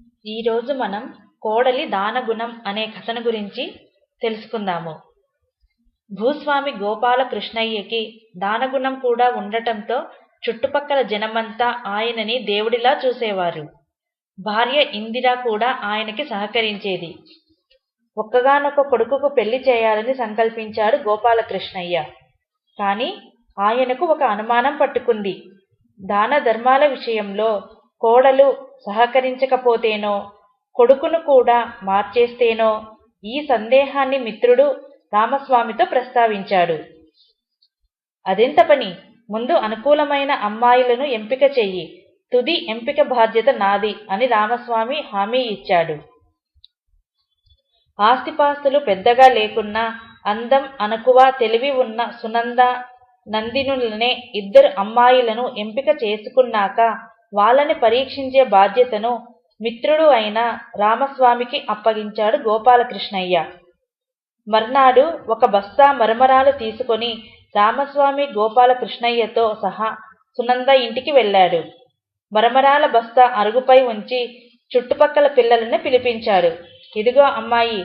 ఈరోజు మనం కోడలి దానగుణం అనే కథను గురించి తెలుసుకుందాము. భూస్వామి గోపాలకృష్ణయ్యకి దానగుణం కూడా ఉండటంతో చుట్టుపక్కల జనమంతా ఆయనని దేవుడిలా చూసేవారు. భార్య ఇందిర కూడా ఆయనకి సహకరించేది. ఒక్కగానొక్క కొడుకుకు పెళ్లి చేయాలని సంకల్పించాడు గోపాలకృష్ణయ్య. కాని ఆయనకు ఒక అనుమానం పట్టుకుంది. దాన ధర్మాల విషయంలో కోడలు సహకరించకపోతేనో, కొడుకును కూడా మార్చేస్తేనో ఈ సందేహాన్ని మిత్రుడు రామస్వామితో ప్రస్తావించాడు. అదెంత పని, ముందు అనుకూలమైన అమ్మాయిలను ఎంపిక చెయ్యి, తుది ఎంపిక బాధ్యత నాది అని రామస్వామి హామీ ఇచ్చాడు. ఆస్తిపాస్తులు పెద్దగా లేకున్నా అందం, అణకువ, తెలివి ఉన్న సునంద, నందినులనే ఇద్దరు అమ్మాయిలను ఎంపిక చేసుకున్నాక వాళ్ళని పరీక్షించే బాధ్యతను మిత్రుడు అయిన రామస్వామికి అప్పగించాడు గోపాలకృష్ణయ్య. మర్నాడు ఒక బస్తా మరమరాలు తీసుకొని రామస్వామి గోపాలకృష్ణయ్యతో సహా సునంద ఇంటికి వెళ్ళాడు. మరమరాల బస్తా అరుగుపై ఉంచి చుట్టుపక్కల పిల్లలను పిలిపించాడు. ఇదిగో అమ్మాయి,